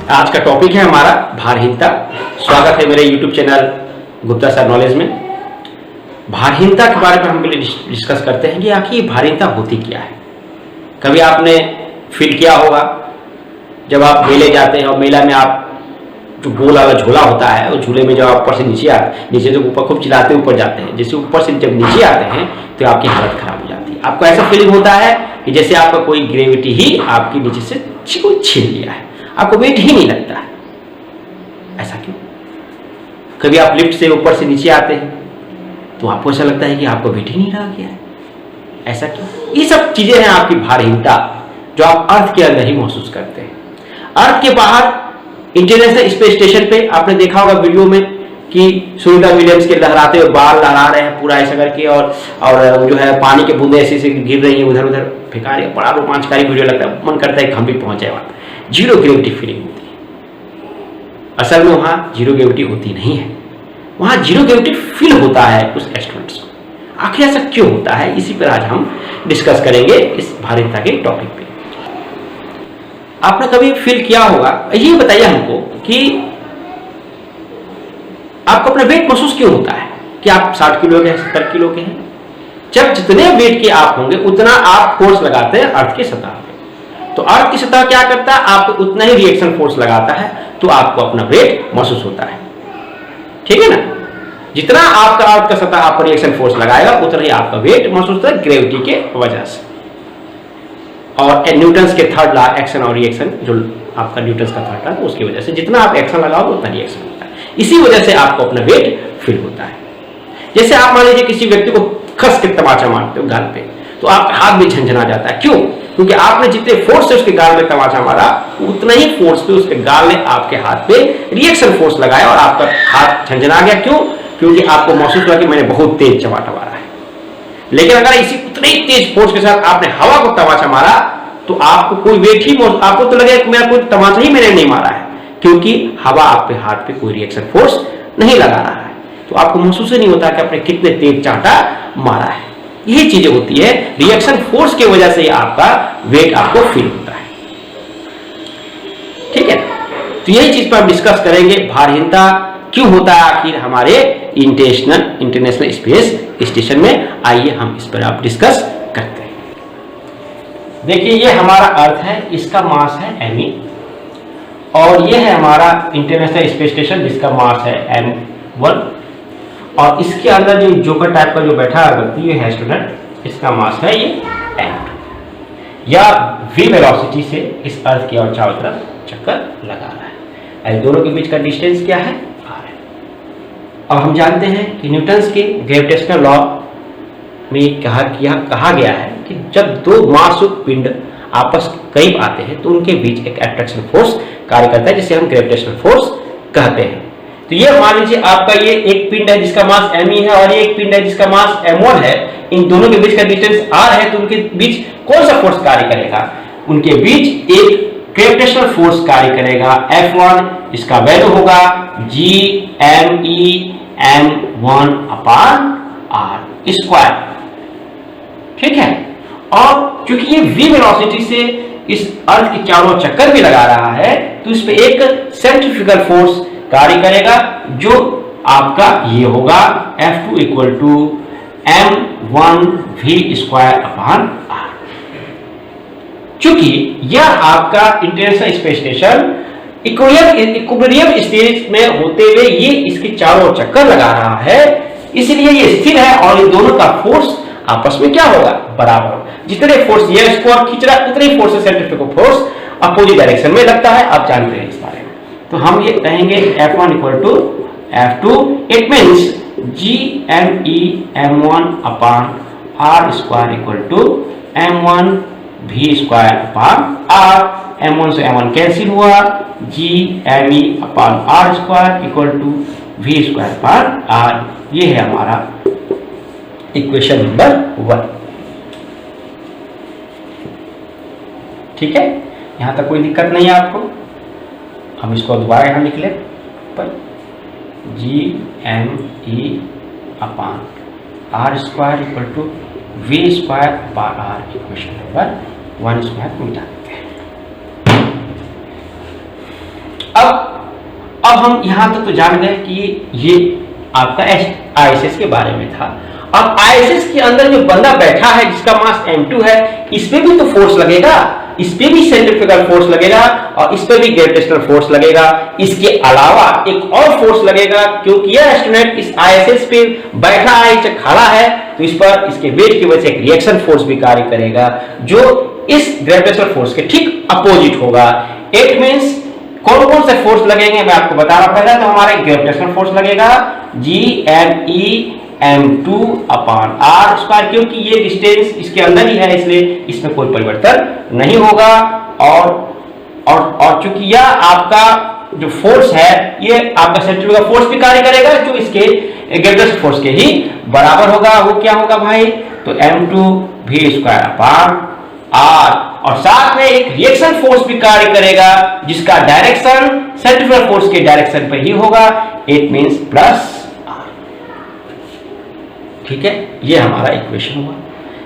आज का टॉपिक है हमारा भारहीनता। स्वागत है मेरे YouTube channel Gupta sir knowledge में। भारहीनता के बारे में हम पहले डिस्कस करते हैं कि आखिर भारहीनता होती क्या है। कभी आपने फील किया होगा जब आप मेले जाते हैं और मेला में आप जो गोल वाला झूला होता है उस झूले में जब आप ऊपर से नीचे से ऊपर खूब चिल्लाते ऊपर जाते हैं, जैसे ऊपर से जब नीचे आते हैं तो आपकी हालत खराब हो जाती है। आपको ऐसा फीलिंग होता है कि जैसे आपका कोई ग्रेविटी ही आपकी नीचे से छीन लिया है, आपको वेट ही नहीं लगता है। ऐसा क्यों? कभी आप लिफ्ट से ऊपर से नीचे आते हैं तो आपको ऐसा लगता है कि आपको वेट ही नहीं रह गया है। ऐसा क्यों? ये सब चीजें हैं आपकी भारहीनता जो आप अर्थ के अंदर ही महसूस करते हैं। अर्थ के बाहर इंटरनेशनल स्पेस स्टेशन पे आपने देखा होगा वीडियो में कि सुनीता विलियम्स के लहराते हुए बाल लहरा रहे हैं पूरा ऐसा करके, और जो है पानी के बूंदे ऐसे ऐसे गिर रही है, उधर उधर फेंका रही है। बड़ा रोमांचकारी वीडियो लगता है, मन करता है कि हम भी पहुंच जाए वहां। जीरो ग्रेविटी फीलिंग होती है। असल में वहां जीरो ग्रेविटी होती नहीं है, वहां जीरो ग्रेविटी फील होता है उस एस्ट्रोनॉट्स को। आखिर ऐसा क्यों होता है, इसी पर आज हम डिस्कस करेंगे इस भारहीनता के टॉपिक पे। आपने कभी फील किया होगा, ये बताइए हमको कि आपको अपना वेट महसूस क्यों होता है कि आप 60 किलो के हैं, 70 किलो के हैं। जब जितने वेट के आप होंगे उतना आप फोर्स लगाते हैं अर्थ की सतह पे, तो अर्थ की सतह क्या करता है, आपको उतना ही रिएक्शन फोर्स लगाता है, तो आपको अपना वेट महसूस होता है। ठीक है ना? जितना आपका अर्थ का सतह आप रिएक्शन फोर्स लगाएगा उतना ही आपका वेट महसूस होता है ग्रेविटी के वजह से। और न्यूटन्स के थर्ड लॉ एक्शन और रिएक्शन, जो आपका न्यूटन्स का थर्ड लॉ, उसकी वजह से जितना आप एक्शन लगाओगे उतना रिएक्शन होता है। इसी वजह से आपको अपना वेट फील होता है। जैसे आप मान लीजिए किसी व्यक्ति को खस के तमाचा मारते हो गाल पे, तो आपका हाथ भी झंझना जाता है। क्यों? क्योंकि आपने जितने फोर्स से उसके गाल में तमाचा मारा उतना ही फोर्स पे उसके गाल ने आपके हाथ पे रिएक्शन फोर्स लगाया और आपका हाथ झंझना गया। क्यों? क्योंकि आपको महसूस हुआ कि मैंने बहुत तेज चमाटा मारा है। लेकिन अगर इसी उतने ही तेज फोर्स के साथ आपने हवा को तमाचा मारा तो आपको कोई वेट ही, आपको तो लगेगा कि मेरा कोई तमाचा ही मैंने नहीं मारा है, क्योंकि हवा आपके हाथ पे कोई रिएक्शन फोर्स नहीं लगा रहा है। तो आपको महसूस ही नहीं होता कि आपने कितने तेज चांटा मारा है। यही चीजें होती है, रिएक्शन फोर्स की वजह से आपका वेट आपको फील होता है। ठीक है? तो यही चीज पर हम डिस्कस करेंगे, भारहीनता क्यों होता है आखिर हमारे इंटरनेशनल स्पेस स्टेशन में। आइए हम इस पर आप डिस्कस करते हैं। देखिए, ये हमारा अर्थ है, इसका मास है me, और ये है हमारा इंटरनेशनल स्पेस स्टेशन जिसका मास है m1, और इसके अंदर जो जोकर टाइप का जो बैठा व्यक्ति है एस्ट्रोनॉट, इसका मास है ये m2, या v वेलोसिटी से इस अर्थ की और चारों तरफ चक्कर लगा रहा है। दोनों के बीच का डिस्टेंस क्या है, r है। और हम जानते हैं कि न्यूटन्स के ग्रेविटेशनल लॉ में कहा गया है कि जब दो मासयुक्त पिंड आपस करीब आते हैं तो उनके बीच एक अट्रैक्शन फोर्स कार्य करता है, जिसे हम ग्रेविटेशनल फोर्स कहते हैं। तो ये मान लीजिए आपका ये एक पिंड है जिसका मास me है और ये एक पिंड है जिसका मास m1 है। इन दोनों के बीच का डिस्टेंस r है, तो उनके बीच कौन सा फोर्स कार्य करेगा? उनके बीच एक ग्रेविटेशनल फोर्स कार्य करेगा F1, इसका वैल्यू होगा Gme m1 upon r square. ठीक है? और क्योंकि ये v वेलोसिटी से इस अर्थ के चारों चक्कर भी लगा रहा है, तो इस पे एक सेंट्रीफ्यूगल फोर्स कार्य करेगा जो आपका ये होगा F2 equal to m1v square upon r। चूंकि यह आपका international space station equilibrium stage में होते हुए ये इसके चारों चक्कर लगा रहा है, इसलिए ये स्थिर है और इन दोनों का फोर्स आपस में क्या होगा, बराबर। जितने फोर्स ये स्क्वायर खींच रहा है उतने ही force centrifugal force opposite direction में लगता है। आप जानते हैं इस बारे में। तो हम ये कहेंगे F1 equal to F2, it means Gme m1 upon r square equal to m1 v square upon r। m1 से m1 कैंसिल हुआ, Gme upon r square equal to v square upon r। ये है हमारा equation number 1। ठीक है? यहां तक कोई दिक्कत नहीं है आपको? हम इसको दोबारा यहां लिख लें पर Gme upon r square equal to v square upon r। Equation number 1 square मिटा देते हैं। अब हम यहां तक तो जान गए कि ये आपका ISS के बारे में था। अब ISS के अंदर जो बंदा बैठा है जिसका मास m2 है, इस पे भी तो फोर्स लगेगा, इस पे भी सेंट्रीफ्यूगल फोर्स लगेगा और इस पे भी ग्रेविटेशनल फोर्स लगेगा। इसके अलावा एक और फोर्स लगेगा क्योंकि यह एस्ट्रोनॉट इस ISS पे बैठा है, खड़ा है, तो इस पर इसके वेट की वजह से एक रिएक्शन फोर्स भी कार्य करेगा जो इस ग्रेविटेशनल फोर्स के ठीक अपोजिट होगा। इट मींस कौन कौन से फोर्स लगेंगे मैं आपको बता रहा हूं। पहला तो हमारा ग्रेविटेशनल फोर्स लगेगा GME m2 अपान r स्क्वायर, क्योंकि ये डिस्टेंस इसके अंदर ही है इसलिए इसमें कोई परिवर्तन नहीं होगा। और चूंकि यह आपका जो फोर्स है ये आपका सेंट्रीफ्यूगल फोर्स भी कार्य करेगा जो इसके ग्रेविटेशनल फोर्स के ही बराबर होगा। वो क्या होगा भाई, तो m2 v square upon r, और साथ में एक रिएक्शन फोर्स भी कार्य करेगा जिसका डायरेक्शन सेंट्रीफ्यूगल फोर्स के डायरेक्शन पे ही होगा। It means plus r। ठीक है, ये हमारा इक्वेशन हुआ।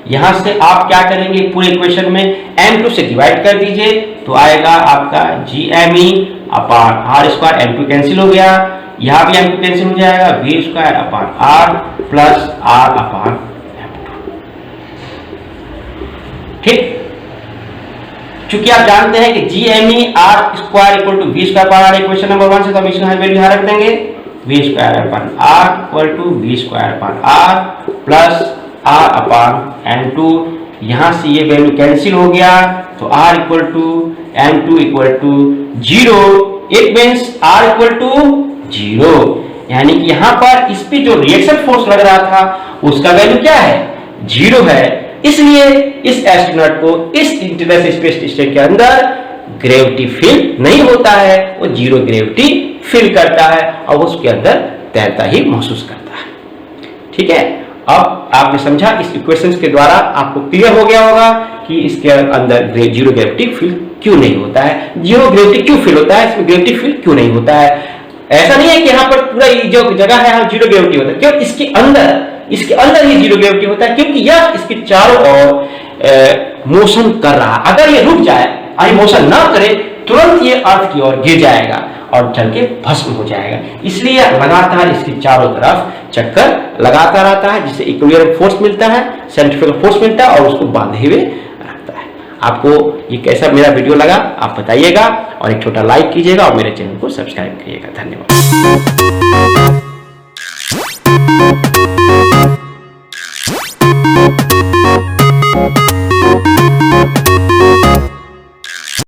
यहां से आप क्या करेंगे, पूरे इक्वेशन में m2 से डिवाइड कर दीजिए तो आएगा आपका GME upon r square, m2 cancel हो गया, यहां भी m2 कैंसिल हो जाएगा, v square upon r plus r upon m2। ठीक, चूंकि आप जानते हैं कि GME r square equal to v square upon r equation number 1 से, तो हम इसमें वैल्यू यहां रख देंगे, v square upon r equal to v square upon r plus r upon m2। यहां से ये वैल्यू कैंसिल हो गया तो r equal to m2 equal to 0। It means r equal to 0, यानी कि यहां पर इस पे जो रिएक्शन फोर्स लग रहा था उसका वैल्यू क्या है, 0 है। इसलिए इस एस्ट्रोनॉट को इस इंटरनेशनल स्पेस स्टेशन के अंदर ग्रेविटी फील नहीं होता है, वो 0 ग्रेविटी फील करता है और उसके अंदर तैरता ही महसूस करता है। ठीक है, अब आपने समझा, इस इक्वेशंस के द्वारा आपको क्लियर हो गया होगा कि इसके अंदर 0 ग्रेविटी फील क्यों नहीं होता है, 0 ग्रेविटी क्यों फील होता है, इसमें ग्रेविटी फील क्यों नहीं होता है। ऐसा नहीं है कि यहाँ पर पूरा जो जगह है यहाँ 0 ग्रेविटी होता है, क्यों, इसके अंदर ही 0 ग्रेविटी होता है क्योंकि यह इसके चारों ओर मोशन कर रहा है। अगर ये रुक जाए और मोशन ना करे तुरंत ये अर्थ की ओर गिर जाएगा और जल के भस्म हो जाएगा। इसलिए लगातार इसके चारों तरफ चक्कर लगाता रहता है जिससे इक्विलिब्रियम फोर्स मिलता है, सेंट्रीफ्यूगल फोर्स मिलता है और उसको बांधे हुए रखता है। आपको ये कैसा मेरा वीडियो लगा आप बताइएगा और एक छोटा लाइक कीजिएगा और मेरे चैनल को सब्सक्राइब करिएगा। धन्यवाद।